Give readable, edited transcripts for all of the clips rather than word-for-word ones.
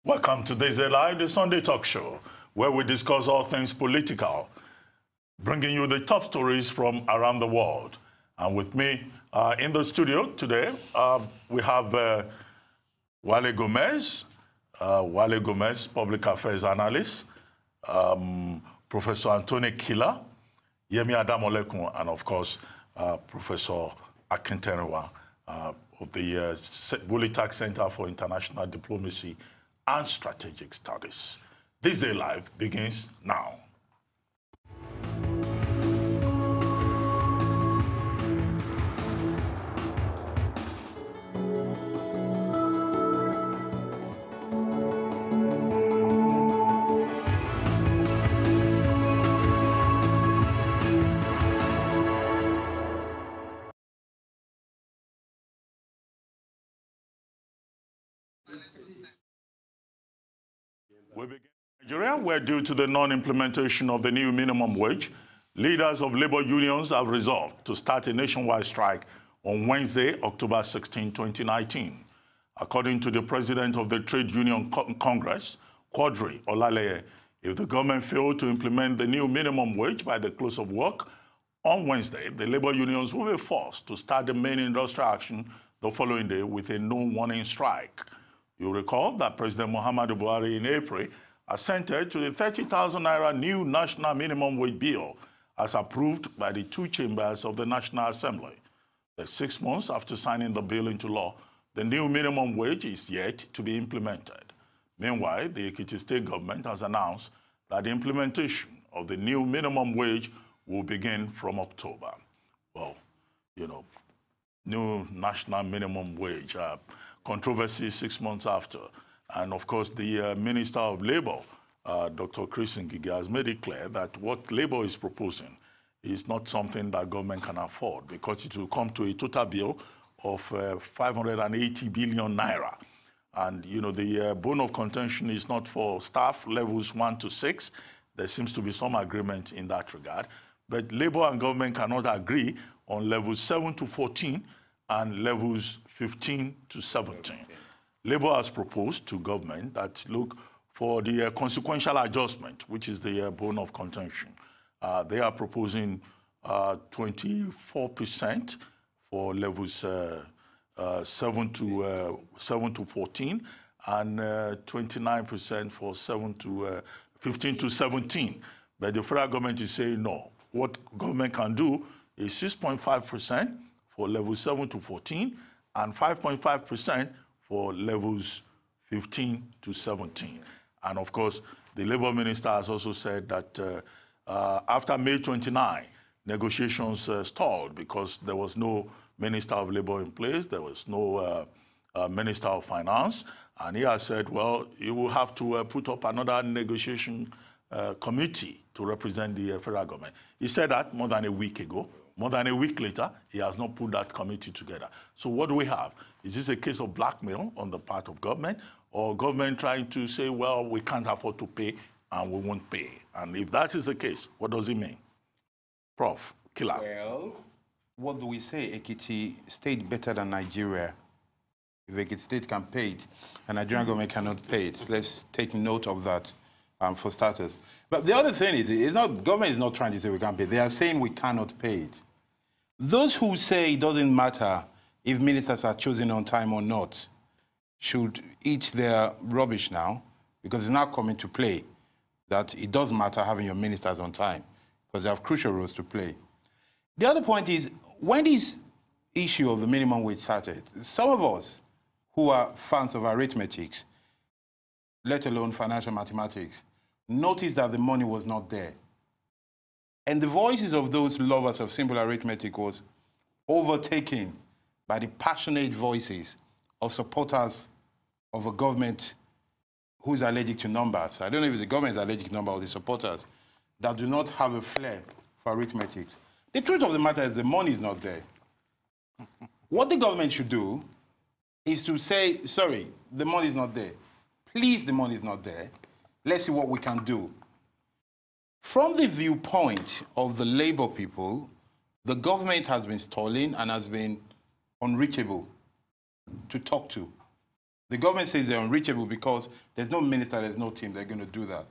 Welcome to This Day Live, the Sunday talk show, where we discuss all things political, bringing you the top stories from around the world. And with me in the studio today, we have Wale Gomez, public affairs analyst, Professor Anthony Kila, Yemi Adamolekun, and of course, Professor Akinterewa of the Bulitac Center for International Diplomacy and Strategic Studies. This Day Live begins now. We begin in Nigeria, where due to the non-implementation of the new minimum wage, leaders of labor unions have resolved to start a nationwide strike on Wednesday, October 16, 2019. According to the president of the Trade Union Congress, Quadri Olaleye, if the government failed to implement the new minimum wage by the close of work on Wednesday, the labor unions will be forced to start the main industrial action the following day with a no-warning strike. You'll recall that President Muhammadu Buhari in April assented to the 30,000 naira new national minimum wage bill as approved by the two chambers of the National Assembly. But 6 months after signing the bill into law, the new minimum wage is yet to be implemented. Meanwhile, the Ekiti State government has announced that the implementation of the new minimum wage will begin from October. Well, you know, new national minimum wage. Controversy 6 months after. And of course, the Minister of Labor, Dr. Chris Ngige, has made it clear that what Labor is proposing is not something that government can afford because it will come to a total bill of 580 billion naira. And, you know, the bone of contention is not for staff levels 1 to 6. There seems to be some agreement in that regard. But Labor and government cannot agree on levels 7 to 14 and levels 15 to 17. Labor has proposed to government that look for the consequential adjustment, which is the bone of contention. They are proposing 24% for levels 7 to 14 and 29% for 15 to 17. But the federal government is saying no. What government can do is 6.5% for levels 7 to 14 and 5.5% for levels 15 to 17. And of course, the labor minister has also said that after May 29, negotiations stalled because there was no minister of labor in place, there was no minister of finance, and he has said, well, you will have to put up another negotiation committee to represent the federal government. He said that more than a week ago. More than a week later, he has not put that committee together. So what do we have? Is this a case of blackmail on the part of government, or government trying to say, well, we can't afford to pay and we won't pay? And if that is the case, what does it mean? Prof. Kila. Well, what do we say? Ekiti State better than Nigeria. If Ekiti State can pay it, and Nigerian government cannot pay it, let's take note of that for starters. But the other thing is, government is not trying to say we can't pay. They are saying we cannot pay it. Those who say it doesn't matter if ministers are chosen on time or not should eat their rubbish now, because it's now coming to play that it does matter having your ministers on time, because they have crucial roles to play. The other point is, when this issue of the minimum wage started, some of us who are fans of arithmetic, let alone financial mathematics, noticed that the money was not there. And the voices of those lovers of simple arithmetic was overtaken by the passionate voices of supporters of a government who is allergic to numbers. I don't know if the government is allergic to numbers or the supporters that do not have a flair for arithmetic. The truth of the matter is the money is not there. What the government should do is to say, sorry, the money is not there. Please, the money is not there. Let's see what we can do. From the viewpoint of the labor people, the government has been stalling and has been unreachable to talk to. The government says they're unreachable because there's no minister, there's no team, they're going to do that.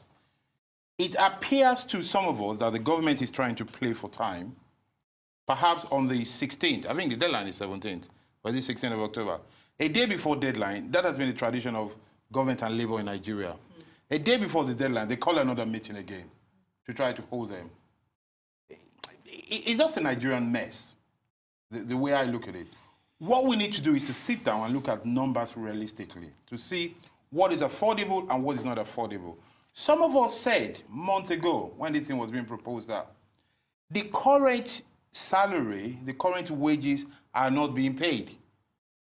It appears to some of us that the government is trying to play for time, perhaps on the 16th. I think the deadline is 17th, or is it 16th of October? A day before deadline, that has been the tradition of government and labor in Nigeria. A day before the deadline, they call another meeting again to try to hold them. It's just a Nigerian mess, the way I look at it. What we need to do is to sit down and look at numbers realistically to see what is affordable and what is not affordable. Some of us said months ago when this thing was being proposed that the current salary, the current wages are not being paid.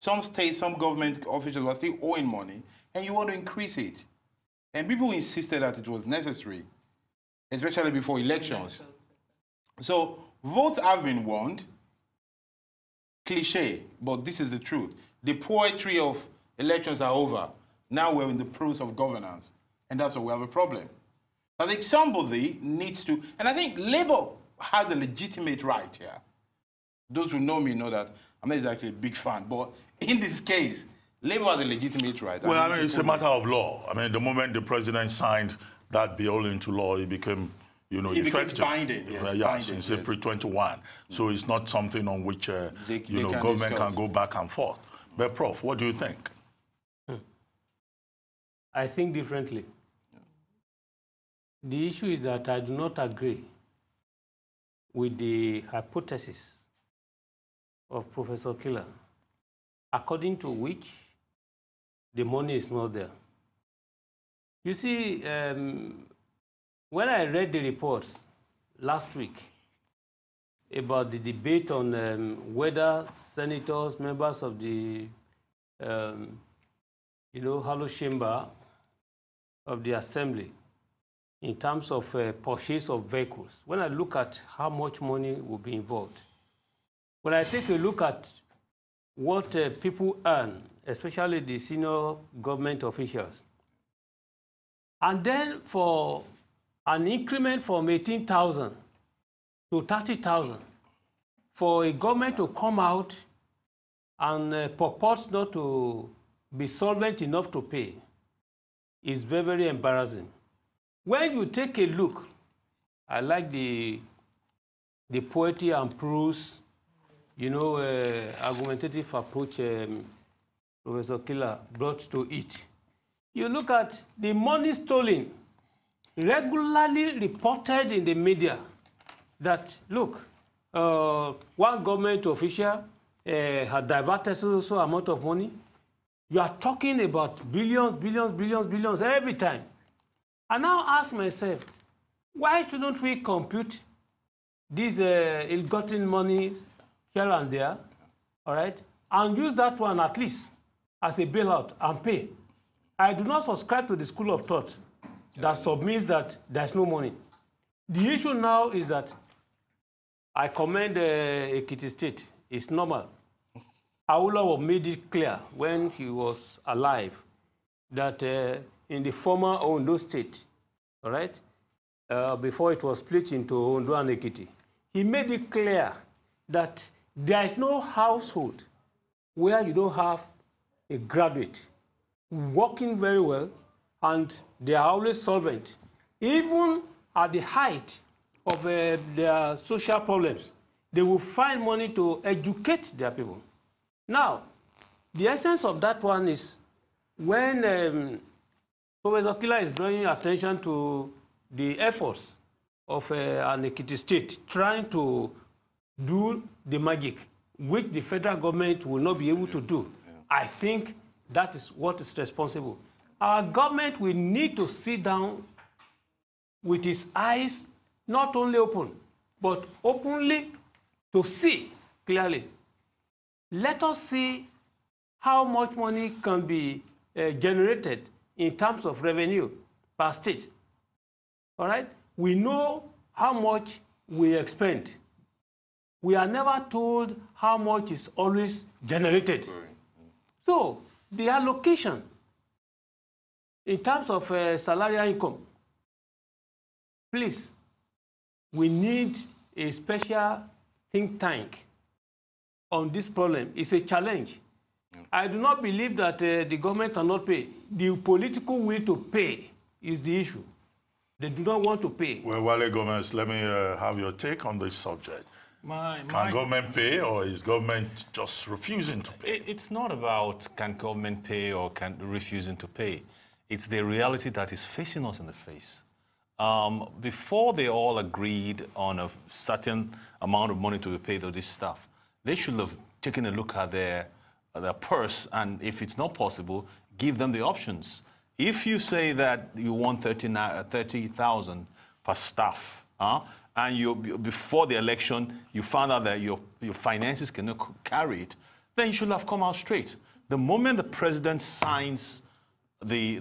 Some states, some government officials are still owing money and you want to increase it. And people insisted that it was necessary, especially before elections. So votes have been won. Cliche, but this is the truth. The poetry of elections are over. Now we're in the prose of governance, and that's why we have a problem. I think somebody needs to, and I think Labour has a legitimate right here. Those who know me know that I'm not exactly a big fan, but in this case, Labour has a legitimate right. Well, I mean, it's a matter of law. I mean, the moment the president signed that bill into law, it became, you know, effective. Binding, yes, binding, since April 21. So it's not something on which, you know, government discuss. Can go back and forth. But, Prof, what do you think? I think differently. The issue is that I do not agree with the hypothesis of Professor Killer, according to which the money is not there. You see, when I read the reports last week about the debate on whether senators, members of the, you know, hollow chamber of the assembly, in terms of purchase of vehicles, when I look at how much money will be involved, when I take a look at what people earn, especially the senior government officials, and then for an increment from 18,000 to 30,000, for a government to come out and purport not to be solvent enough to pay is very, very embarrassing. When you take a look, I like the poetry and prose, you know, argumentative approach Professor Killer brought to it. You look at the money stolen, regularly reported in the media that, look, one government official had diverted so amount of money. You are talking about billions, billions, billions, billions every time. I now ask myself, why shouldn't we compute these ill-gotten monies here and there, all right, and use that one at least as a bailout and pay? I do not subscribe to the school of thought that submits that there's no money. The issue now is that I commend Ekiti State. It's normal. Awolowo made it clear when he was alive that in the former Ondo State, all right, before it was split into Ondo and Ekiti, he made it clear that there is no household where you don't have a graduate working very well and they are always solvent. Even at the height of their social problems, they will find money to educate their people. Now, the essence of that one is when Professor Killer is drawing attention to the efforts of an Ekiti State trying to do the magic, which the federal government will not be able to do. I think that is what is responsible. Our government will need to sit down with its eyes not only open, but openly to see clearly. Let us see how much money can be generated in terms of revenue per state. All right? We know how much we expend. We are never told how much is always generated. So the allocation in terms of salary income, please, we need a special think tank on this problem. It's a challenge. I do not believe that the government cannot pay. The political will to pay is the issue. They do not want to pay. Well, Wale Gomez, let me have your take on this subject. Can government pay, or is government just refusing to pay? It's not about can government pay or can refusing to pay. It's the reality that is facing us in the face. Before they all agreed on a certain amount of money to be paid to this stuff, they should have taken a look at their purse, and if it's not possible, give them the options. If you say that you want 30,000 per staff, and before the election, you found out that your finances cannot carry it, then you should have come out straight. The moment the president signs the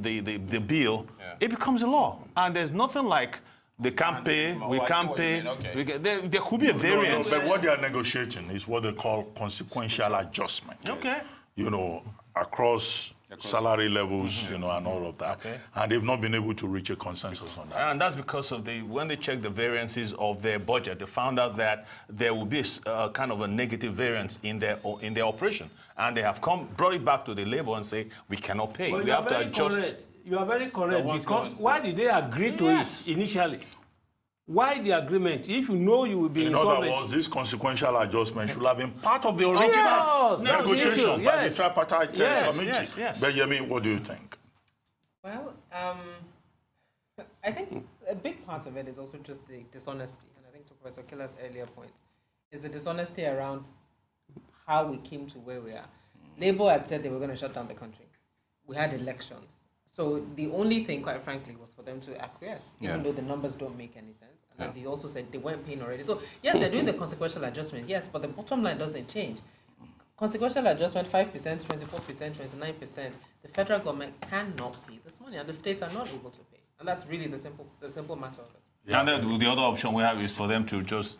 bill, it becomes a law. And there's nothing like they can't pay, we can't pay. Okay. There could be a variance. No, but what they are negotiating is what they call consequential adjustment. Okay. You know, across salary levels, you know, and all of that. Okay. And they've not been able to reach a consensus on that. And that's because of when they checked the variances of their budget, they found out that there will be a kind of a negative variance in their operation. And they have brought it back to the labor and say, we cannot pay. But we have to adjust. Correct. You are very correct, because why did they agree to it initially? Why the agreement? If you know you will be insolvent. In other words, this consequential adjustment should have been part of the original negotiation by the tripartite committee. Yes. Benjamin, what do you think? Well, I think a big part of it is also just the dishonesty. And I think to Professor Killer's earlier point, is the dishonesty around how we came to where we are. Labour had said they were going to shut down the country. We had elections. So the only thing, quite frankly, was for them to acquiesce, even though the numbers don't make any sense. And as he also said, they weren't paying already. So yes, they're doing the consequential adjustment, yes, but the bottom line doesn't change. Consequential adjustment, 5%, 24%, 29%. The federal government cannot pay this money, and the states are not able to pay. And that's really the simple matter of it. Yeah. And then the other option we have is for them to just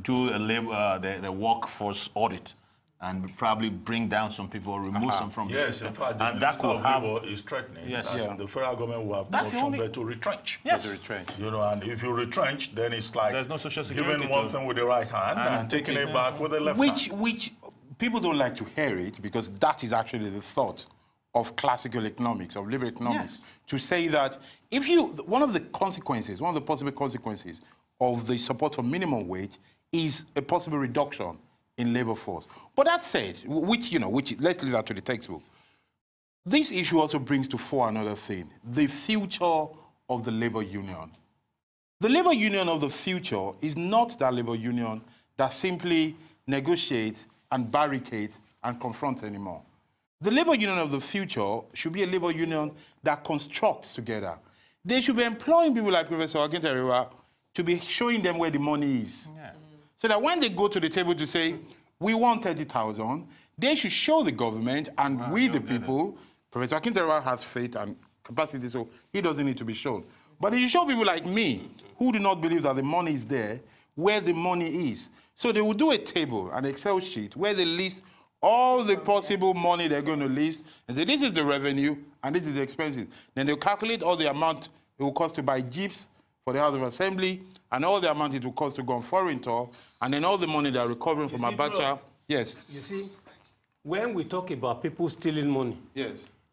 do the workforce audit and probably bring down some people or remove some from the system. In fact, and that could have is threatening. The federal government will have no option but to retrench. Yes. You know, and if you retrench, then it's like there's no social security giving one thing with the right hand and taking it back with the left hand. Which people don't like to hear it, because that is actually the thought of classical economics, of liberal economics, to say that if one of the possible consequences of the support for minimum wage is a possible reduction in labor force. But that said, which let's leave that to the textbook. This issue also brings to fore another thing: the future of the labor union. The labor union of the future is not that labor union that simply negotiates and barricades and confronts anymore. The labor union of the future should be a labor union that constructs together. They should be employing people like Professor Akintarewa to be showing them where the money is. So that when they go to the table to say, we want 30,000, they should show the government and we the people. Professor Akintarewa has faith and capacity, so he doesn't need to be shown. But you show people like me, who do not believe that the money is there, where the money is. So they will do a table, an Excel sheet, where they list all the possible money they're going to list and say, this is the revenue and this is the expenses. Then they'll calculate all the amount it will cost to buy jeeps for the House of Assembly, and all the amount it will cost to go on foreign tour, and then all the money they're recovering from Abacha. Yes. You see, when we talk about people stealing money,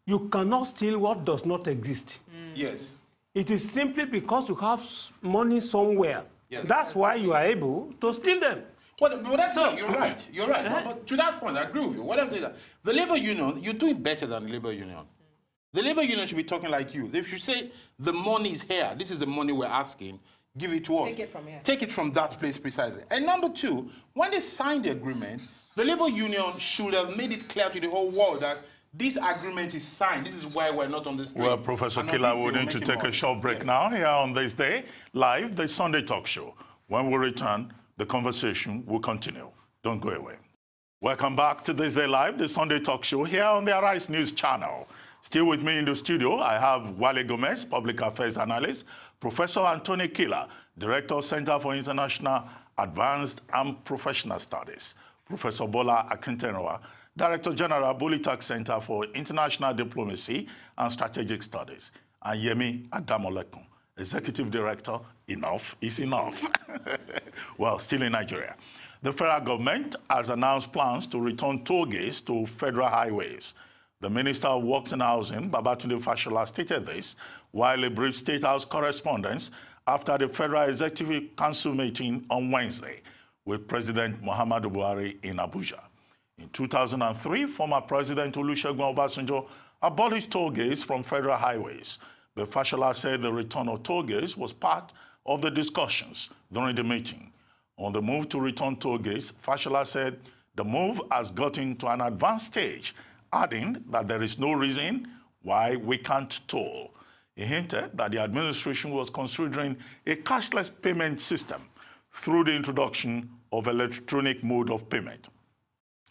you cannot steal what does not exist. Yes. It is simply because you have money somewhere. That's why you are able to steal them. But that's right. You're right. You're right. But to that point, I agree with you. What I'm saying is that the labor union, you're doing better than the labor union. The labor union should be talking like you. They should say, the money is here. This is the money we're asking. Give it to us. Take it from here. Take it from that place precisely. And number two, when they signed the agreement, the labor union should have made it clear to the whole world that this agreement is signed. This is why we're not on the street. Well, Professor Killer, we're going to take a short break now here on this day, live, the Sunday Talk Show. When we return, the conversation will continue. Don't go away. Welcome back to This Day Live, the Sunday Talk Show here on the Arise News channel. Still with me in the studio, I have Wale Gomez, Public Affairs Analyst, Professor Anthony Killer, Director, Center for International Advanced and Professional Studies, Professor Bola Akintarewa, Director General, Bulitag Center for International Diplomacy and Strategic Studies, and Yemi Adamolekun, Executive Director, Enough is Enough. Well, still in Nigeria. The federal government has announced plans to return toll gates to federal highways. The Minister of Works and Housing, Babatunde Fashola, stated this while a brief State House correspondence after the Federal Executive Council meeting on Wednesday with President Muhammadu Buhari in Abuja. In 2003, former President Olusegun Obasanjo abolished toll gates from federal highways. But Fashola said the return of toll gates was part of the discussions during the meeting. On the move to return toll gates, Fashola said the move has gotten to an advanced stage, adding that there is no reason why we can't toll. He hinted that the administration was considering a cashless payment system through the introduction of electronic mode of payment.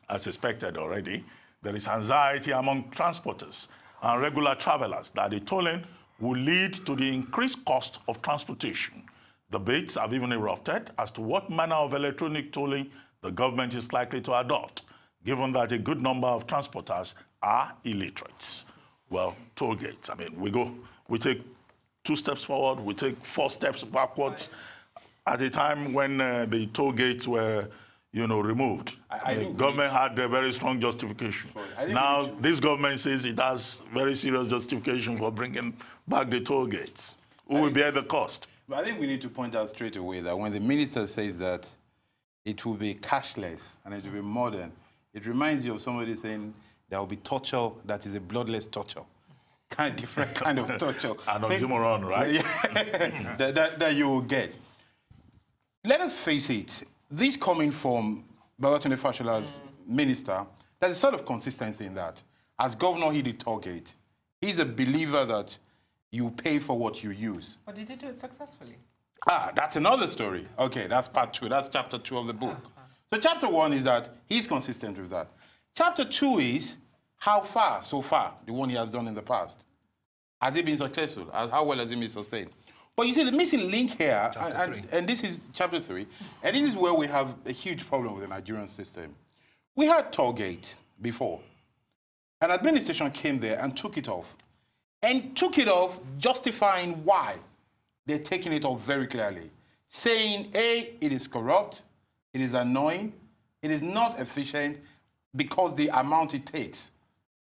As expected already, there is anxiety among transporters and regular travelers that the tolling will lead to the increased cost of transportation. Debates have even erupted as to what manner of electronic tolling the government is likely to adopt, given that a good number of transporters are illiterates. Well, toll gates, I mean, we take 2 steps forward, we take 4 steps backwards. At a time when the toll gates were, removed, the government had a very strong justification. Now, this government says it has very serious justification for bringing back the toll gates. Who will bear the cost? But I think we need to point out straight away that when the minister says that it will be cashless and it will be modern, it reminds you of somebody saying there will be torture that is a bloodless torture. Kind of different kind of torture. An oxymoron, right? that you will get. Let us face it, this coming from Babatunde Fashola's minister, there's a sort of consistency in that. As governor, he did toll gate. He's a believer that you pay for what you use. But did he do it successfully? That's another story. Okay, that's part 2. That's chapter 2 of the book. So chapter 1 is that he's consistent with that. Chapter 2 is how far, so far, the one he has done in the past. Has he been successful? How well has he been sustained? But you see, the missing link here, and this is chapter 3, and this is where we have a huge problem with the Nigerian system. We had toll gate before. An administration came there and took it off. And took it off justifying why they're taking it off very clearly. Saying, A, it is corrupt, it is annoying, it is not efficient because the amount it takes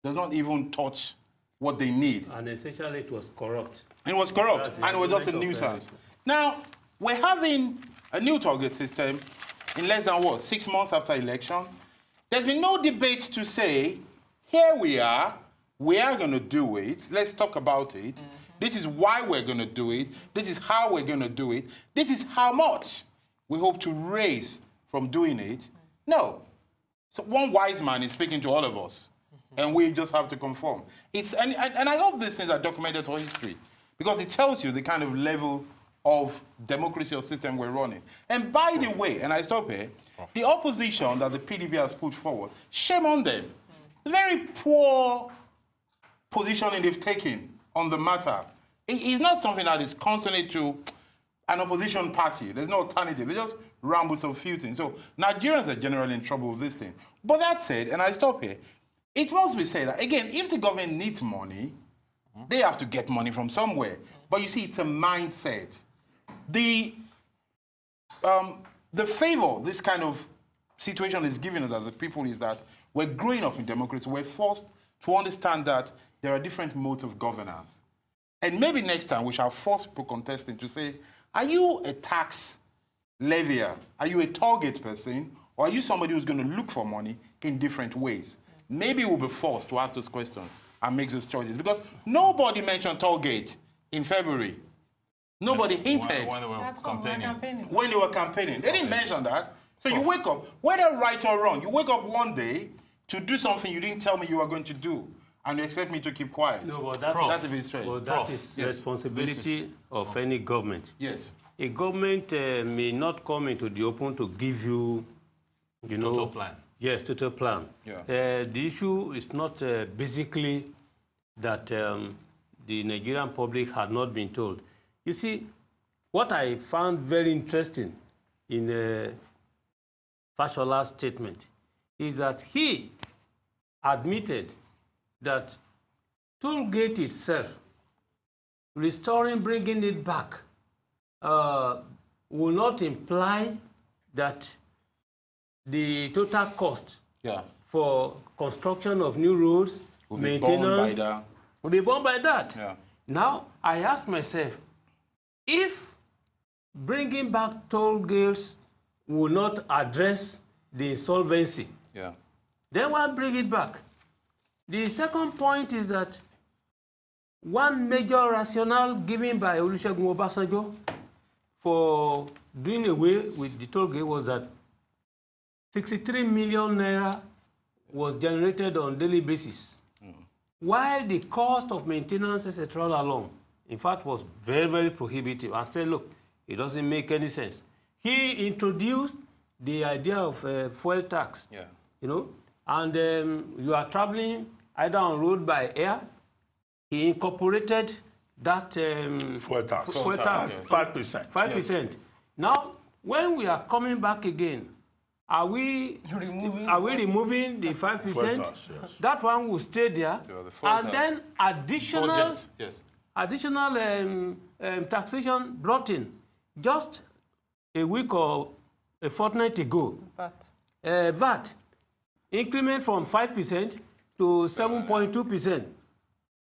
does not even touch what they need. And essentially it was corrupt. It was corrupt, and it was just a nuisance. Now, we're having a new toll gate system in less than, 6 months after election. There's been no debate to say, here we are going to do it, let's talk about it. This is why we're going to do it. This is how we're going to do it. This is how much we hope to raise from doing it. No. So one wise man is speaking to all of us, and we just have to conform. And I hope these things are documented for history, because it tells you the kind of level of democracy or system we're running. And by the way, and I stop here, the opposition that the PDP has put forward, shame on them. Very poor positioning they've taken on the matter. It's not something that is consonant to an opposition party. There's no alternative. They just ramble some few things. So Nigerians are generally in trouble with this thing. But that said, and I stop here, it must be said that, again, if the government needs money, they have to get money from somewhere. But you see, it's a mindset. The favor this kind of situation is giving us as a people is that we're growing up in democracy. We're forced to understand that there are different modes of governance. And maybe next time we shall force people contesting to say, are you a tax levier? Are you a target person? Or are you somebody who's going to look for money in different ways? Maybe we'll be forced to ask those questions and make those choices. Because nobody mentioned toll gate in February. Nobody hinted. When they were campaigning. When they were campaigning. They didn't mention that. So you wake up, whether right or wrong, you wake up one day to do something you didn't tell me you were going to do. And you expect me to keep quiet. No, but that's a bit strange. Well, that is the responsibility of any government. Yes. A government may not come into the open to give you, total plan. Yes, total plan. Yeah. The issue is not basically that the Nigerian public had not been told. You see, what I found very interesting in Fashola's statement is that he admitted that toll gate itself, bringing it back, will not imply that the total cost for construction of new roads, maintenance, will be borne by that. Yeah. Now, I ask myself, if bringing back toll gates will not address the insolvency, then why bring it back? The second point is that one major rationale given by Olusegun Obasanjo for doing away with the toll gate was that 63 million naira was generated on a daily basis, while the cost of maintenance, etc., all along, in fact, was very, very prohibitive. And said, look, it doesn't make any sense. He introduced the idea of fuel tax, you know, and you are traveling either on road by air. He incorporated that fuel tax. 5%. 5%. Now, when we are coming back again, are we removing the 5%? Tax, yes. That one will stay there, and then additional taxation brought in just a week or a fortnight ago. VAT increment from 5% to 7.2%.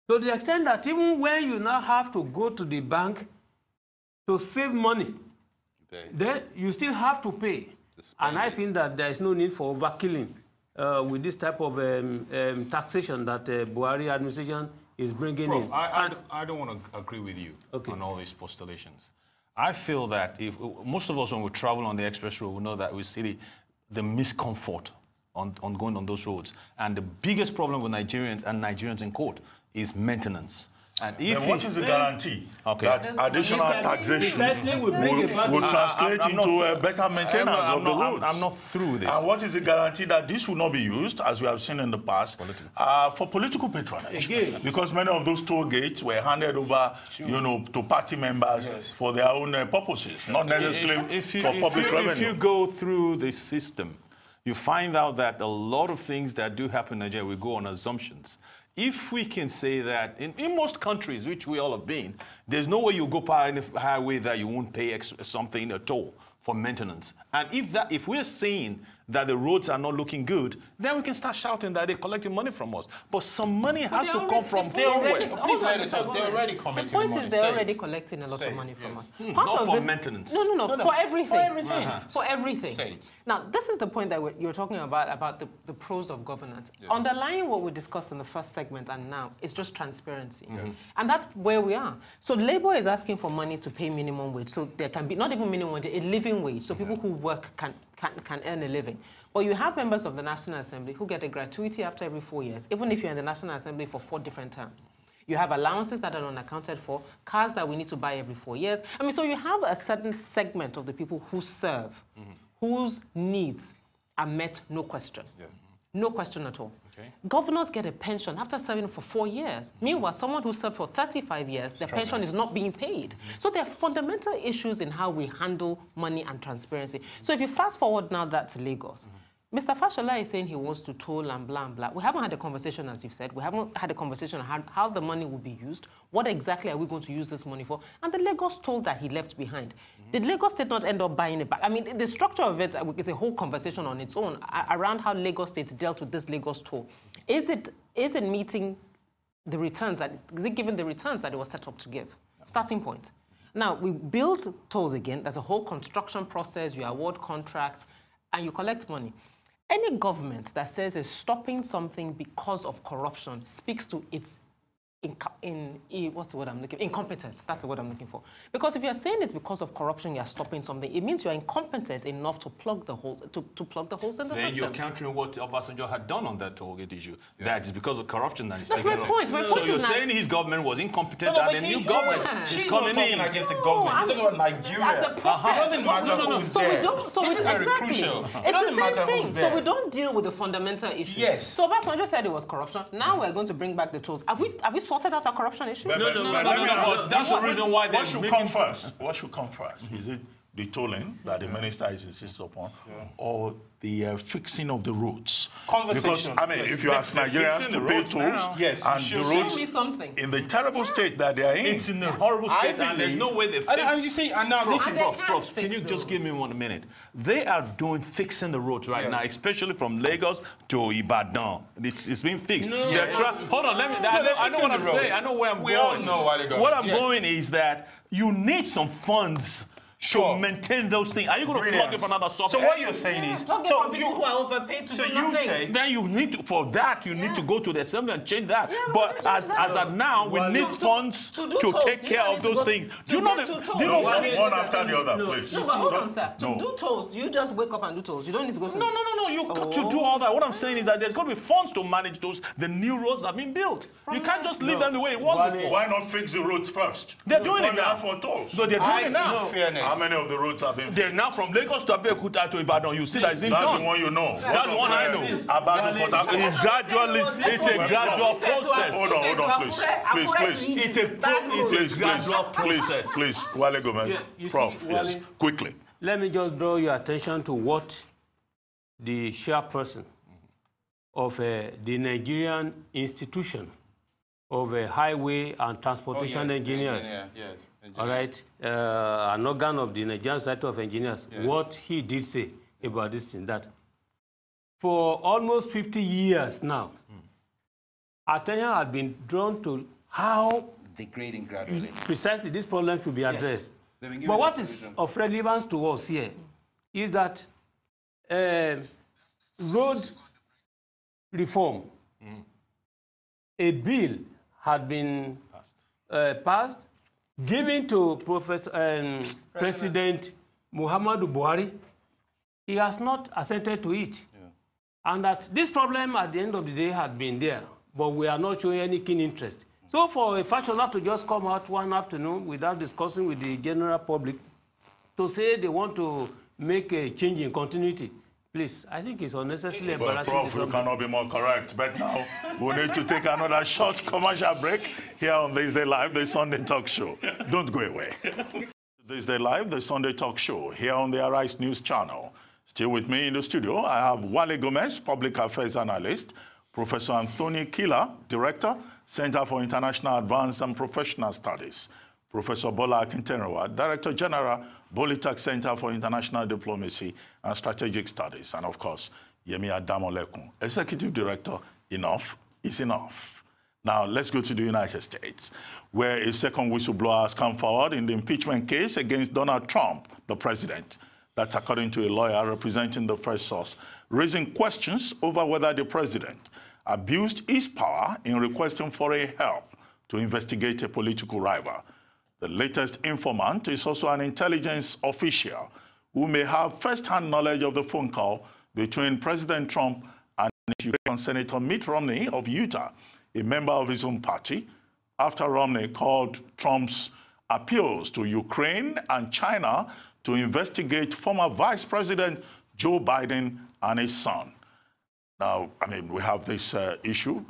To the extent that even when you now have to go to the bank to save money, then you still have to pay. And I think that there is no need for overkilling with this type of taxation that Buhari administration is bringing in. I don't want to agree with you on all these postulations. I feel that if most of us, when we travel on the express road, we know that we see the miscomfort on going on those roads. And the biggest problem with Nigerians in court is maintenance. And if what is the guarantee that additional taxation will translate into better maintenance of the roads? I'm not through this. And what is the guarantee that this will not be used, as we have seen in the past, for political patronage? Because many of those toll gates were handed over, you know, to party members for their own purposes, not necessarily for public revenue. If you go through the system, you find out that a lot of things that do happen in Nigeria, we go on assumptions. If we can say that in most countries, which we all have been, there's no way you go by the highway that you won't pay something, a toll for maintenance. And if we're saying that the roads are not looking good, then we can start shouting that they're collecting money from us. But some money has to come from somewhere. They're already collecting money. The point is they're already collecting a lot of money from us. Not for maintenance. No, for everything. For everything. For everything. Now, this is the point that you're talking about the pros of governance. Underlying what we discussed in the first segment and now is just transparency. And that's where we are. So Labour is asking for money to pay minimum wage. So there can be, not even minimum wage, a living wage. So people who work can earn a living. But you have members of the National Assembly who get a gratuity after every 4 years, even if you're in the National Assembly for 4 different terms. You have allowances that are unaccounted for, cars that we need to buy every 4 years. I mean, so you have a certain segment of the people who serve, whose needs are met, no question. No question at all. Governors get a pension after serving for 4 years. Meanwhile, someone who served for 35 years, their pension is not being paid. So there are fundamental issues in how we handle money and transparency. So if you fast forward now that to Lagos, Mr. Fashola is saying he wants to toll and blah, and blah. We haven't had a conversation, as you've said. We haven't had a conversation on how the money will be used. What exactly are we going to use this money for? And the Lagos toll that he left behind. Did Lagos State not end up buying it back? I mean, the structure of it is a whole conversation on its own around how Lagos State dealt with this Lagos toll. Is it meeting the returns? Is it giving the returns that it was set up to give? Starting point. Now, we build tolls again. There's a whole construction process. You award contracts, and you collect money. Any government that says it's stopping something because of corruption speaks to its what's the word I'm looking for? Incompetence. That's the word I'm looking for. Because if you're saying it's because of corruption you're stopping something, it means you're incompetent enough to plug the holes to plug the holes in the system. Then you're countering what Obasanjo had done on that toll gate issue. That is because of corruption that he's taking it off. That's my point. So you're saying his government was incompetent and the new government is coming in. Against the government. He's talking about Nigeria. As a process. It doesn't matter who's there. This is very crucial. It doesn't matter who's there. So we don't deal with the fundamental issues. Yes. So Obasanjo said it was corruption. Now we're going to bring back the tolls. Have we sorted out our corruption issue? No. That's the reason why what should come first? What should come first? Is it the tolling that the minister is insisting upon, or the fixing of the roads. Because, I mean, if you ask Nigerians to pay tolls, and the roads Show me something. in the terrible state that they are in. It's in a horrible state, and there's no way they fix. And you see, and now this is Prof, can you just give me 1 minute? They are fixing the roads right now, especially from Lagos to Ibadan. It's being fixed. No. Hold on, I know what I'm saying. I know where I'm going. We all know where they're going. What I'm going is that you need some funds to maintain those things. Are you going to plug it for another software? So what you're saying is, Plug it for people who are overpaid to do nothing. say then you need to, for that, you need to go to the assembly and change that. Yeah, but as of now, we need funds to take care of those things. Do you know one after the other, please. No, but hold on, sir. To do tolls, do you just wake up and do tolls? You don't need to go to... No. You got to do all that. What I'm saying is that there's got to be funds to manage those. The new roads have been built. You can't just leave them the way it was before. Why not fix the roads first? They're doing it now. Ask for tolls. So they're doing it now. Fairness. How many of the roads have been They're fixed? now from Lagos to Abeokuta to Ibadan. You see that it's been That's done. the one you know. That's the one I know. About the Port Harcourt. It's gradually. It's a gradual process. Hold on, please. It's a gradual process. Please, Wale Gomez. you see, Prof, yes, Wale- quickly. Let me just draw your attention to what the chairperson of the Nigerian Institution of Highway and Transportation Engineers, all right, an organ of the Nigerian Society of Engineers, what he did say about this thing, that for almost 50 years now, attention had been drawn to how Degrading gradually. precisely this problem should be addressed. They've been given But what the is solution. of relevance to us here is that road reform, a bill had been passed, given to President Muhammadu Buhari. He has not assented to it. And that this problem at the end of the day had been there, but we are not showing any keen interest. So for a fashioner to just come out one afternoon without discussing with the general public to say they want to make a change in continuity, please, I think it's unnecessarily Well, embarrassing. Prof, you cannot be more correct. But now we need to take another short commercial break here on This Day Live, the Sunday Talk Show. Don't go away. This Day Live, the Sunday Talk Show, here on the Arise News Channel. Still with me in the studio, I have Wale Gomez, Public Affairs Analyst, Professor Anthony Kila, Director, Center for International Advanced and Professional Studies, Professor Bola Akintenrewa, Director General, Bolitech Center for International Diplomacy and Strategic Studies, and of course, Yemi Adamolekun, Executive Director. Enough is enough. Now, let's go to the United States, where a second whistleblower has come forward in the impeachment case against Donald Trump, the president. That's according to a lawyer representing the First Source, raising questions over whether the president abused his power in requesting foreign help to investigate a political rival. The latest informant is also an intelligence official who may have first-hand knowledge of the phone call between President Trump and Ukrainian Senator Mitt Romney of Utah, a member of his own party, after Romney called Trump's appeals to Ukraine and China to investigate former Vice President Joe Biden and his son. Now, I mean, we have this issue.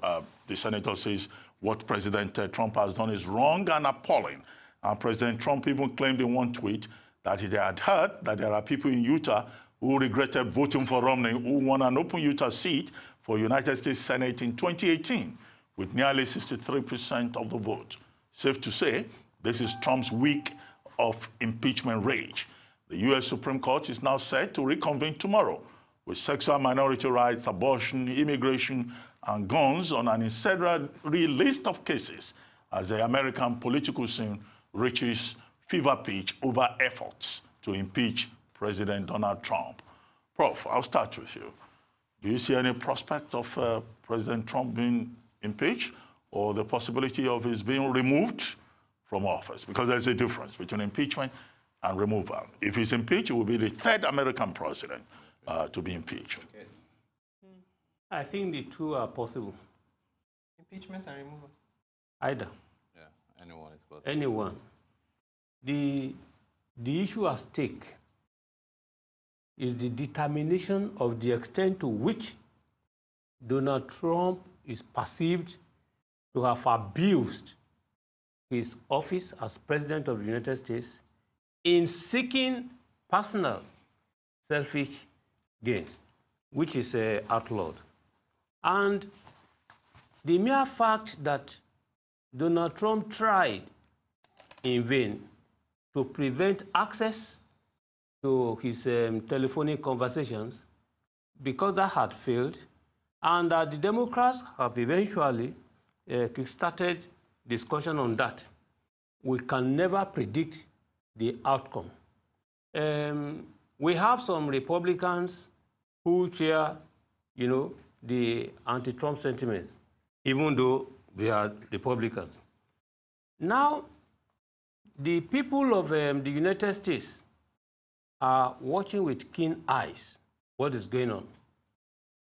The senator says what President Trump has done is wrong and appalling. And President Trump even claimed in one tweet that he had heard that there are people in Utah who regretted voting for Romney, who won an open Utah seat for United States Senate in 2018 with nearly 63% of the vote. Safe to say, this is Trump's week of impeachment rage. The U.S. Supreme Court is now set to reconvene tomorrow with sexual minority rights, abortion, immigration, and guns on an incendiary list of cases as the American political scene reaches fever pitch over efforts to impeach President Donald Trump. Prof, I'll start with you. Do you see any prospect of President Trump being impeached or the possibility of his being removed from office? Because there's a difference between impeachment and removal. If he's impeached, he will be the third American president to be impeached. Okay. I think the two are possible. Impeachment and removal. Either. Yeah, anyone is possible. Anyone. The issue at stake is the determination of the extent to which Donald Trump is perceived to have abused his office as President of the United States in seeking personal, selfish gains, which is outlawed. And the mere fact that Donald Trump tried in vain to prevent access to his telephonic conversations, because that had failed, and the Democrats have eventually kick-started discussion on that. We can never predict the outcome. We have some Republicans who share, the anti-Trump sentiments, even though they are Republicans. Now, the people of the United States are watching with keen eyes what is going on.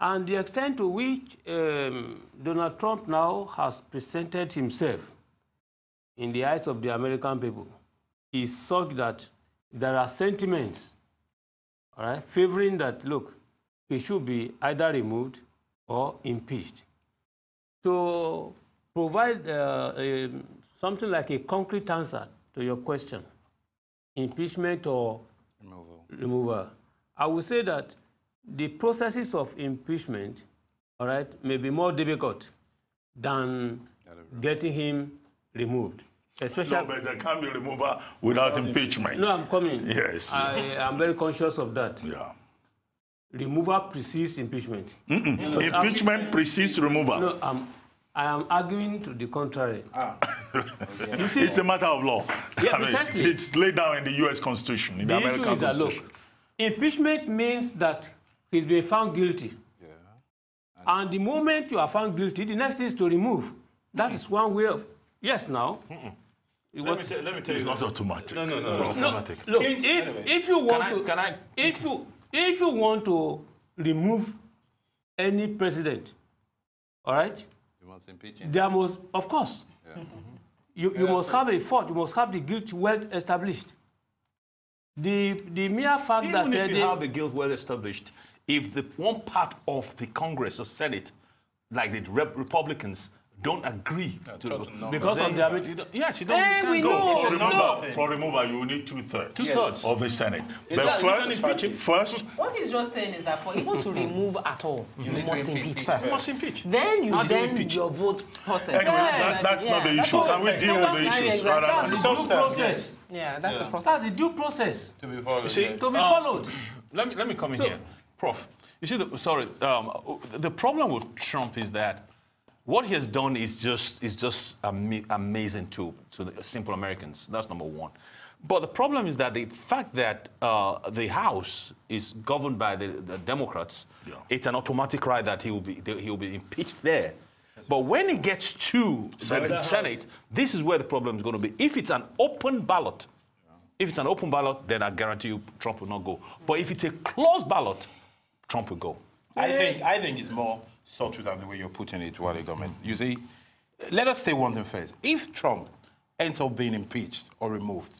And the extent to which Donald Trump now has presented himself in the eyes of the American people is such that there are sentiments, all right, favoring that, look, he should be either removed or impeached. To provide something like a concrete answer to your question, impeachment or removal, I would say that the processes of impeachment, all right, may be more difficult than getting him removed. Especially, no, but there can't be removal without impeachment. No, I'm coming. Yes. I am very conscious of that. Yeah. Removal precedes impeachment. Impeachment precedes removal. No, I am arguing to the contrary. You see, it's a matter of law. Yeah, precisely. It's laid down in the U.S. Constitution, in the American issue is that, Constitution. look, impeachment means that he's been found guilty. Yeah. And the moment you are found guilty, the next thing is to remove. That is one way of... Yes, now. Let me tell It's you. not automatic. No, automatic. Look, if you want if you want to remove any president, all right? You want to impeach him? There must, of course. Yeah. You must have a fault. You must have the guilt well established. The mere fact Even that if you have the guilt well established, if the one part of the Congress or Senate, like the Republicans, don't agree because of the yes, you don't. Hey, You we can't go. know. For removal, you need two-thirds Two-thirds. of the Senate. But that- first, What he's just saying is that for even to remove at all, you must impeach first. You must impeach. Then you How do you then impeach? your vote process. anyway, that's not the issue. Can we deal with the issues rather than That's the due process. Yeah, that's the process. That's the due process To be followed. See, to be followed. Let me come in here, Prof. You see, the problem with Trump is that what he has done is just amazing to the simple Americans. That's number one. But the problem is that the fact that the House is governed by the Democrats, it's an automatic right that he will be impeached there. But when it gets to the Senate, this is where the problem is going to be. If it's an open ballot, then I guarantee you Trump will not go. But if it's a closed ballot, Trump will go. I think it's more subtle than the way you're putting it, Wale Gomez. You see, let us say one thing first. If Trump ends up being impeached or removed,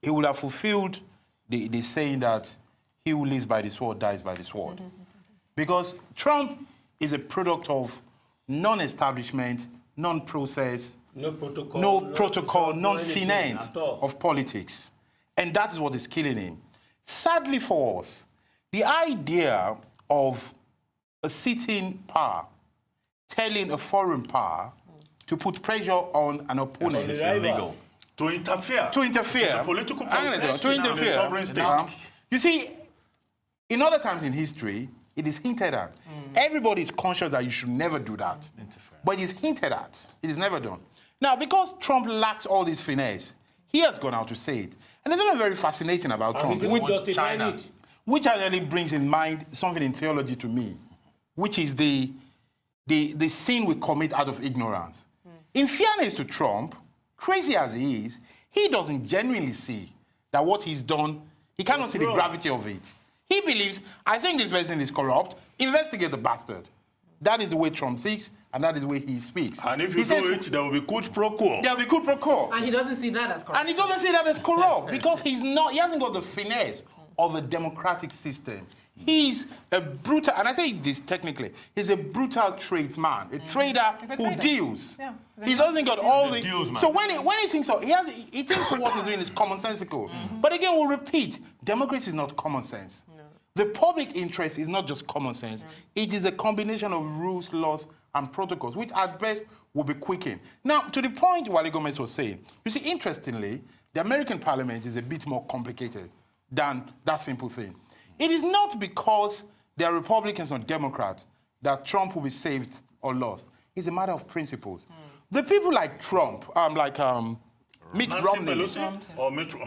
he will have fulfilled the saying that he who lives by the sword dies by the sword. Because Trump is a product of non-establishment, non-process, no protocol, non-finance of politics. And that is what is killing him. Sadly for us, the idea of a sitting power telling a foreign power to put pressure on an opponent is illegal. To interfere. To interfere. In the political process. To interfere. In the sovereign state. You see, in other times in history, it is hinted at. Everybody is conscious that you should never do that. But it is hinted at. It is never done. Now, because Trump lacks all this finesse, he has gone out to say it. And there's something very fascinating about Trump. Which actually brings in mind something in theology to me, which is the sin we commit out of ignorance. In fairness to Trump, crazy as he is, he doesn't genuinely see that what he's done, he cannot see the gravity of it. He believes, I think this person is corrupt, investigate the bastard. That is the way Trump thinks, and that is the way he speaks. And if you do it, there will be quid pro quo. There will be quid pro quo. And he doesn't see that as corrupt. And he doesn't see that as corrupt because he hasn't got the finesse of a democratic system. He's a brutal, and I say this technically, he's a brutal tradesman, a trader who deals. Yeah, he doesn't got all the deals, man. So when he thinks so, he thinks what he's doing is commonsensical. But again, we'll repeat, democracy is not common sense. No. The public interest is not just common sense. No. It is a combination of rules, laws, and protocols, which at best will be quickened. Now, to the point Wale Gomez was saying, you see, interestingly, the American parliament is a bit more complicated than that simple thing. It is not because there are Republicans or Democrats that Trump will be saved or lost. It's a matter of principles. The people like Trump, Mitt Romney,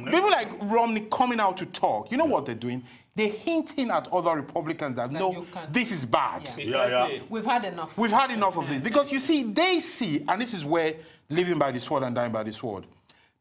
people like Romney coming out to talk, you know what they're doing? They're hinting at other Republicans that no, this is bad. Yeah. We've had enough. We've had enough of this. Because you see, they see, and this is where living by the sword and dying by the sword.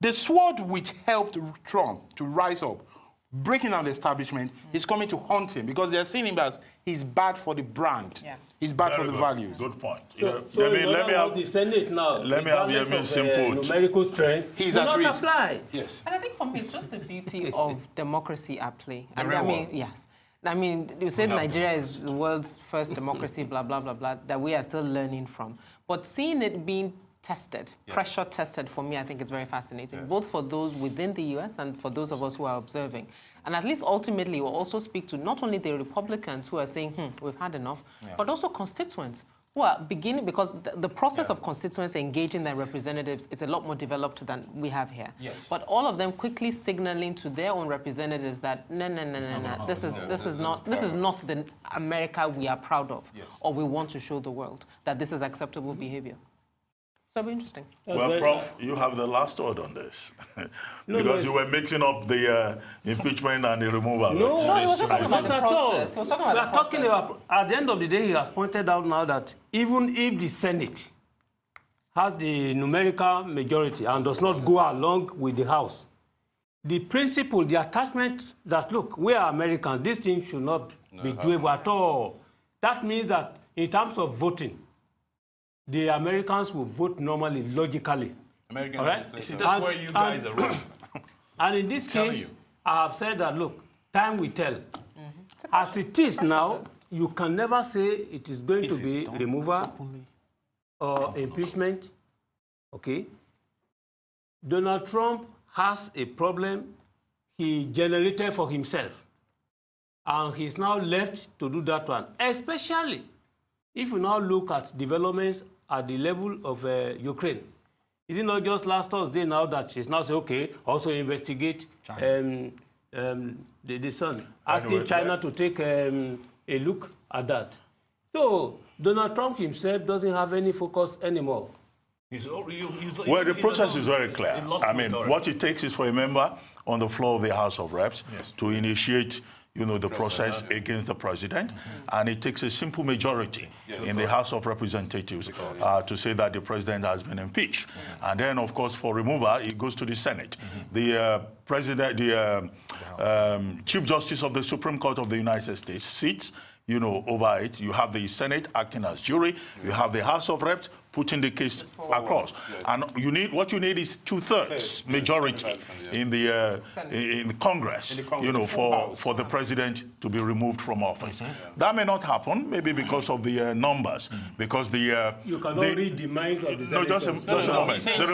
The sword which helped Trump to rise up, breaking down the establishment, is coming to haunt him because they're seeing him as he's bad for the brand. Yeah. He's bad for the values. Good point. So let me have the Senate now. Let me have the simple numerical strength. He's at risk. Apply. Yes. And I think for me, it's just the beauty of democracy at play. And I mean, yes. I mean, you said Nigeria is the world's first democracy, blah, blah, blah, blah, that we are still learning from. But seeing it being tested, pressure tested, for me, I think it's very fascinating, both for those within the US and for those of us who are observing. And at least ultimately, we'll also speak to not only the Republicans who are saying, we've had enough, but also constituents who are beginning, because the process of constituents engaging their representatives is a lot more developed than we have here. Yes. But all of them quickly signaling to their own representatives that, no, this is not the America we are proud of, or we want to show the world that this is acceptable behavior. So it'll be interesting. Well, Prof, you have the last word on this. Because you were mixing up the impeachment and the removal. No, he was just talking about the process. We are talking about, at the end of the day, he has pointed out now that even if the Senate has the numerical majority and does not go along with the House, the principle, the attachment that, look, we are Americans, this thing should not be doable at all. That means that in terms of voting, the Americans will vote normally, logically. American You see, that's where you guys are wrong. And in this case, I have said that, look, time will tell. As it is now, you can never say it is going to be removal or impeachment. Okay? Donald Trump has a problem he generated for himself. And he's now left to do that one. Especially if you now look at developments at the level of Ukraine. Is it not just last Thursday now that she's now saying, okay, also investigate the sun, asking China to take a look at that. So Donald Trump himself doesn't have any focus anymore. Well, the process is very clear. I mean, what it takes is for a member on the floor of the House of Reps to initiate the process against the president, and it takes a simple majority in the House of Representatives to say that the president has been impeached. And then, of course, for removal, it goes to the Senate. The president, the Chief Justice of the Supreme Court of the United States sits, over it. You have the Senate acting as jury. You have the House of Reps putting the case across. And what you need is 2/3 majority in the Congress, for the president to be removed from office. That may not happen, maybe because of the numbers, because you cannot read the minds of the senators. No, just a moment. The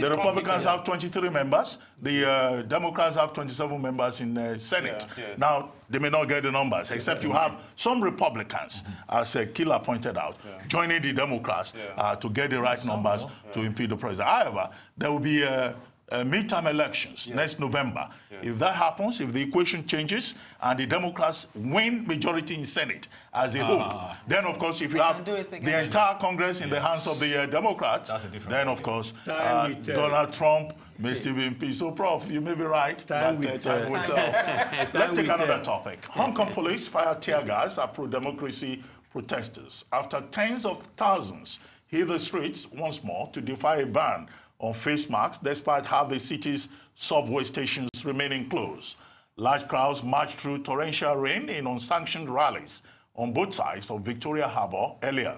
Republicans have 23 members. The Democrats have 27 members in the Senate. Now, they may not get the numbers, except you have some Republicans, as Killer pointed out, joining the Democrats to get the right numbers to impeach the president. However, there will be midterm elections next November. If that happens, if the equation changes and the Democrats win majority in Senate as a whole, then of course if you have the entire Congress in the hands of the Democrats, then of course Donald Trump may still be impeached. So, Prof, you may be right. Time will tell. Let's take another topic. Hong Kong police fired tear gas at pro-democracy protesters after tens of thousands hit the streets once more to defy a ban on face masks, despite half the city's subway stations remaining closed. Large crowds marched through torrential rain in unsanctioned rallies on both sides of Victoria Harbour earlier.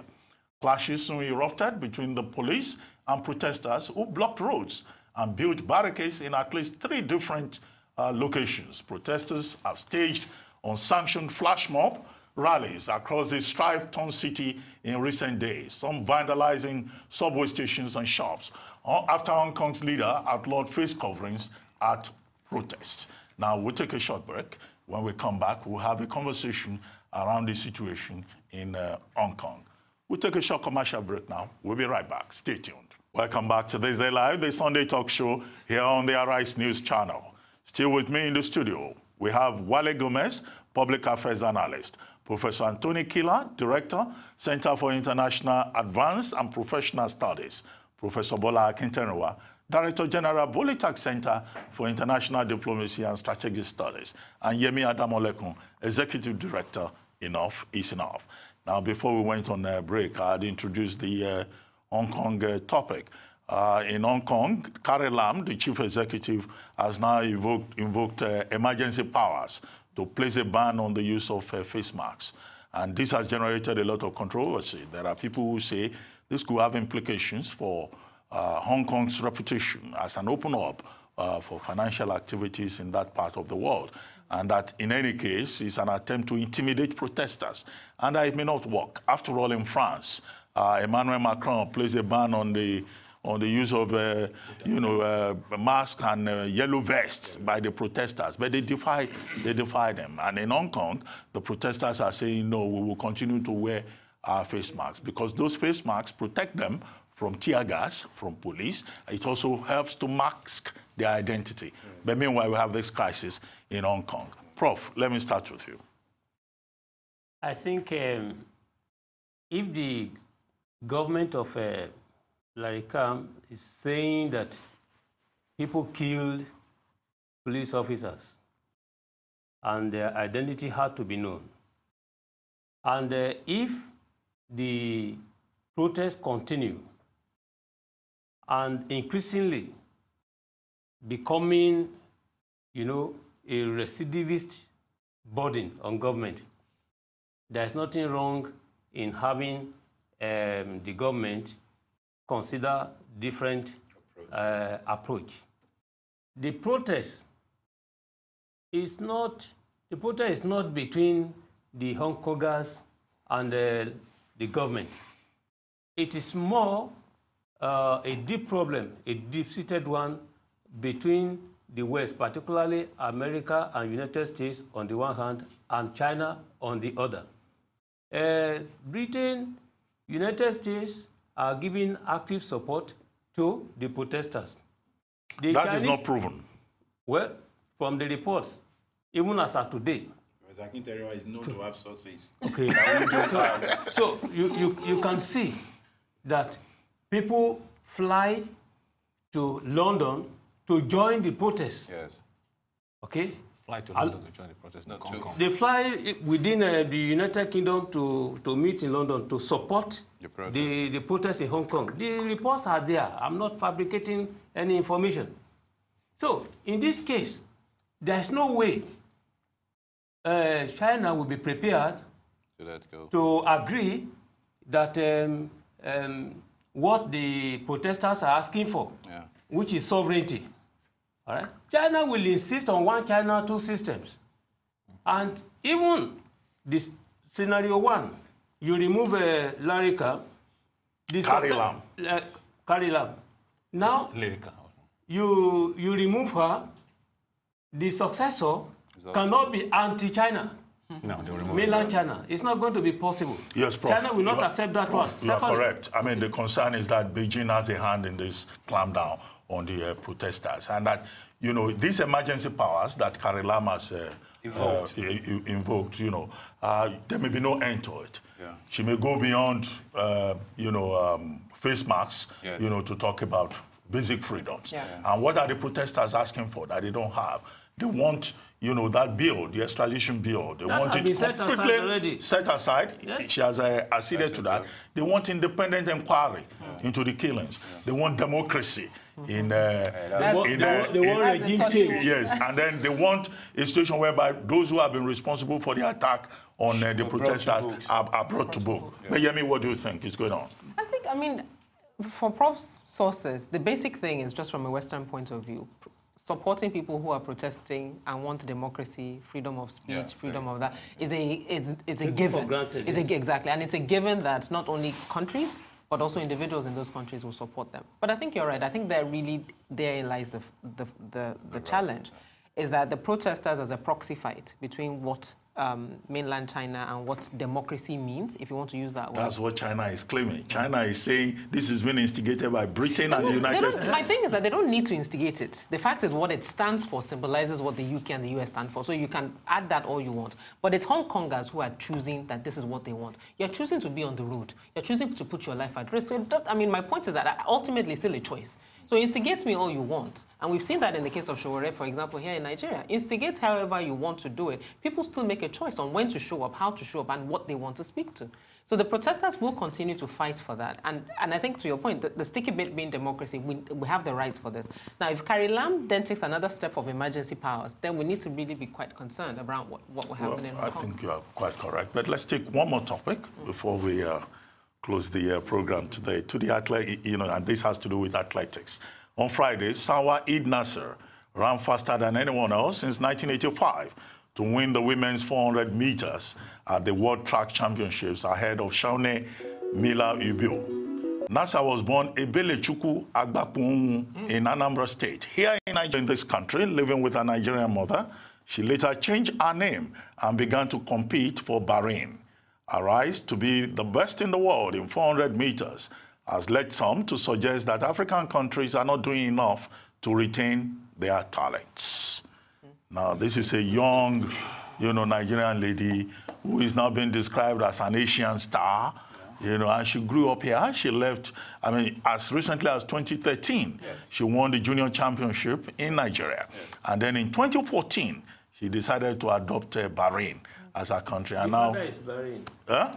Clashes soon erupted between the police and protesters who blocked roads and built barricades in at least 3 different locations. Protesters have staged unsanctioned flash mob rallies across the strife-torn city in recent days, some vandalizing subway stations and shops, after Hong Kong's leader outlawed face coverings at protests. Now, we'll take a short break. When we come back, we'll have a conversation around the situation in Hong Kong. We'll take a short commercial break now. We'll be right back. Stay tuned. Welcome back to This Day Live, the Sunday talk show here on the Arise News channel. Still with me in the studio, we have Wale Gomez, Public Affairs Analyst, Professor Anthony Killer, Director, Center for International Advanced and Professional Studies, Professor Bola Akintenuwa, Director General, Bolitag Center for International Diplomacy and Strategic Studies, and Yemi Adamolekun, Executive Director, Enough is Enough. Now, before we went on a break, I had introduced the Hong Kong topic. In Hong Kong, Carrie Lam, the chief executive, has now invoked emergency powers to place a ban on the use of face masks. And this has generated a lot of controversy. There are people who say this could have implications for Hong Kong's reputation as an open hub for financial activities in that part of the world. And that, in any case, is an attempt to intimidate protesters. And that it may not work. After all, in France, Emmanuel Macron placed a ban on the use of, masks and yellow vests by the protesters, but they defy them. And in Hong Kong, the protesters are saying, no, we will continue to wear our face masks because those face masks protect them from tear gas, from police. It also helps to mask their identity. But meanwhile, we have this crisis in Hong Kong. Prof, let me start with you. I think if the government of Larry Kam is saying that people killed police officers and their identity had to be known. And if the protests continue and increasingly becoming, a recidivist burden on government, there's nothing wrong in having the government consider different approach. The protest is not between the Hong Kongers and the government. It is more a deep problem, a deep-seated one between the West, particularly America and United States on the one hand, and China on the other. Britain, United States are giving active support to the protesters. That is not proven. Well, from the reports, even as of today. Akintenuwa is known to have sources. Okay. so you can see that people fly to London to join the protest. Yes. Okay? Fly to London to join the protest, not Hong Kong. They fly within the United Kingdom to meet in London to support the protest in Hong Kong. The reports are there. I'm not fabricating any information. So, in this case, there's no way China will be prepared to agree that what the protesters are asking for, which is sovereignty. All right? China will insist on one China, two systems. And even this scenario one, you remove Larry Kam, Carrie Lam. Now, you remove her, the successor cannot be anti-China. No, mainland China. It's not going to be possible. Yes, Prof. China will not accept that one. You are correct. I mean, the concern is that Beijing has a hand in this clampdown on the protesters. And that, these emergency powers that Carrie Lam has invoked, there may be no end to it. Yeah. She may go beyond, face masks, to talk about basic freedoms. Yeah. And what are the protesters asking for that they don't have? They want, that bill, the extradition bill. They want it completely set aside. Yes. She has acceded to that. They want independent inquiry into the killings. They want democracy they want regime change. Yes, and then they want a situation whereby those who have been responsible for the attack on the protesters are brought to book. Yeah. But Yemi, what do you think is going on? I mean, for Prof's sources, the basic thing is just from a Western point of view. supporting people who are protesting and want democracy, freedom of speech, freedom of that is it's a given. Granted, Exactly, and it's a given that not only countries but also individuals in those countries will support them. But I think you're right. I think therein lies the challenge, is that the protesters as a proxy fight between what mainland China and what democracy means, if you want to use that word. That's what China is claiming. China is saying this has been instigated by Britain and the United States. My thing is that they don't need to instigate it. The fact is what it stands for symbolizes what the UK and the US stand for. So you can add that all you want. But it's Hong Kongers who are choosing that this is what they want. You're choosing to be on the road. You're choosing to put your life at risk. So my point is that ultimately it's still a choice. So instigate me all you want. And we've seen that in the case of Sowore, for example, here in Nigeria. Instigate however you want to do it. People still make a choice on when to show up, how to show up, and what they want to speak to. So the protesters will continue to fight for that. And I think, to your point, the sticky bit being democracy, we have the rights for this. Now, if Carrie Lam then takes another step of emergency powers, then we need to really be quite concerned about what will happen in Hong Kong. I think you are quite correct. But let's take one more topic before we close the program today. To the athlete, and this has to do with athletics. On Friday, Sawa Eid Nasser ran faster than anyone else since 1985 to win the women's 400 meters at the World Track Championships ahead of Shaune Mila Ubio. Nasser was born Ebelechukwu Agbakun in Anambra State. Here in this country, living with her Nigerian mother, she later changed her name and began to compete for Bahrain. Her rise to be the best in the world in 400 meters has led some to suggest that African countries are not doing enough to retain their talents. Now, this is a young, Nigerian lady who is now being described as an Asian star, and she grew up here. She left, as recently as 2013, she won the junior championship in Nigeria. And then in 2014, she decided to adopt Bahrain as her country. And now, is Bahrain. Huh?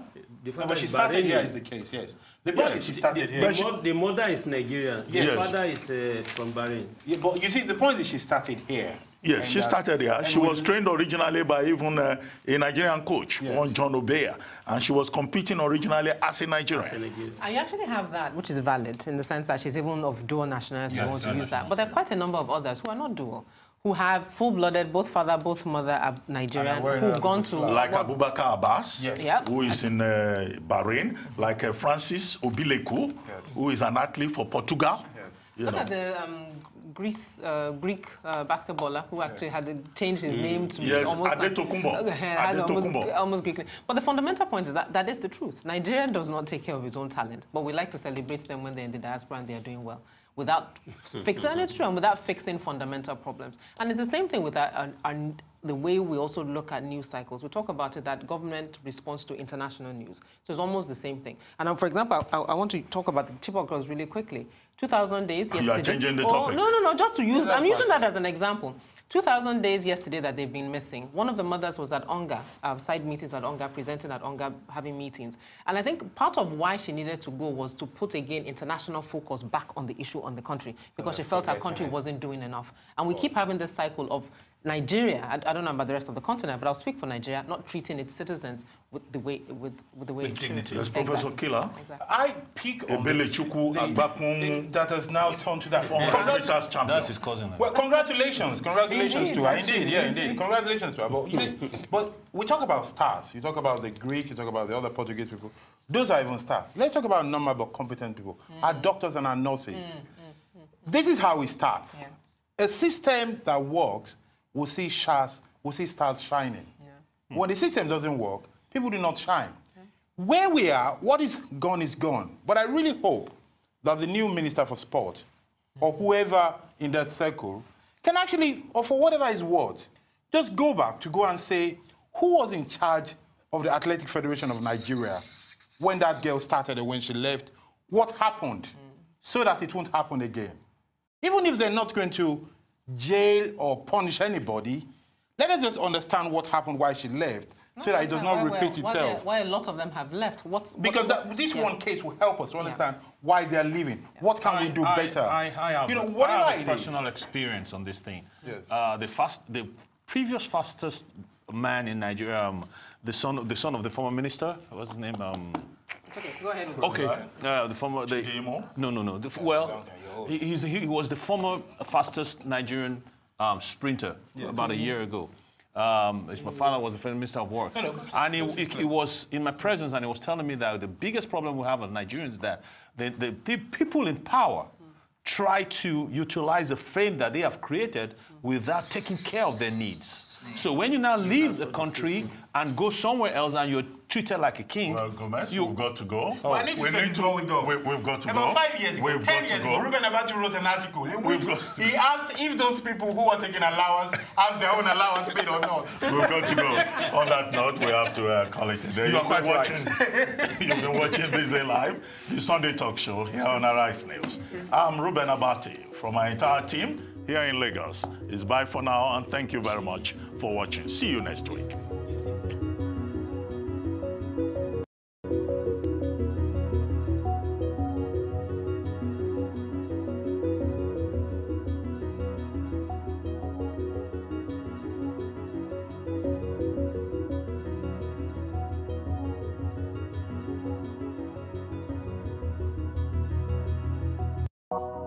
But she started here is the case, yes. The point is she started here. The mother is Nigerian. Yes. The father is from Bahrain. Yeah, but you see, the point is she started here. Yes, she started here. She was trained originally by even a Nigerian coach, one John Obeya, and she was competing originally as a Nigerian. I actually have that, which is valid in the sense that she's even of dual nationality. I want to use that. But there are quite a number of others who are not dual, who have full-blooded, both father, both mother are Nigerian, who've gone to... Like Abubakar Abbas, Yep. who is in Bahrain, like Francis Obileku, who is an athlete for Portugal. Look at the Greek basketballer who actually had changed his name to almost Adetokunbo. Almost Greek name. But the fundamental point is that is the truth. Nigeria does not take care of its own talent, but we like to celebrate them when they're in the diaspora and they're doing well, without fixing fundamental problems. And it's the same thing with the way we also look at news cycles. We talk about it, that government responds to international news. So it's almost the same thing. And for example, I want to talk about the Chibok girls really quickly. 2,000 days yesterday. You are changing the topic. No, just to use, I'm using that as an example. 2,000 days yesterday that they've been missing. One of the mothers was at ONGA, side meetings at ONGA, presenting at ONGA, having meetings. And I think part of why she needed to go was to put, again, international focus back on the issue on the country, because she felt her country wasn't doing enough. And we keep having this cycle of Nigeria, I don't know about the rest of the continent, but I'll speak for Nigeria, not treating its citizens with the way it should. Yes, Professor Killer. Exactly. I pick on that has now turned to that. 400 meters champion. That's his cousin. Well, congratulations to her. Indeed. Congratulations to her. But we talk about stars. You talk about the Greek, you talk about the other Portuguese people. Those are even stars. Let's talk about a number of competent people. Our doctors and our nurses. This is how it starts. Yeah. A system that works will see stars shining. Yeah. When the system doesn't work, people do not shine. Okay. Where we are, what is gone is gone. But I really hope that the new Minister for Sport, or whoever in that circle, can actually, or for whatever is worth, just go back to go and say, who was in charge of the Athletic Federation of Nigeria when that girl started and when she left? What happened? So that it won't happen again. Even if they're not going to jail or punish anybody, let us just understand what happened while she left, so that it does not repeat itself. Why a lot of them have left? Because this one case will help us to understand why they're leaving. What can we do better? I have a personal experience on this thing. Yes. The previous fastest man in Nigeria, the son of the former minister, what's his name? It's okay, go ahead. Okay, the former. No. He was the former fastest Nigerian sprinter about a year ago. My father was the Minister of Work. And he was in my presence, and he was telling me that the biggest problem we have as Nigerians is that the people in power try to utilize the fame that they have created without taking care of their needs. So when you now leave the country and go somewhere else and you're treated like a king, well, Gomez, we've got to go. I need to say before we go. We've got to About go. 5 years ago, 10 years ago, Ruben Abati wrote an article in which he asked if those people who are taking allowance have their own allowance paid or not. We've got to go. On that note, we have to call it a day. You are quite right. You've been watching This Day Live, the Sunday talk show here on Arise News. I'm Ruben Abati from our entire team here in Lagos. It's bye for now, and thank you very much for watching. See you next week. you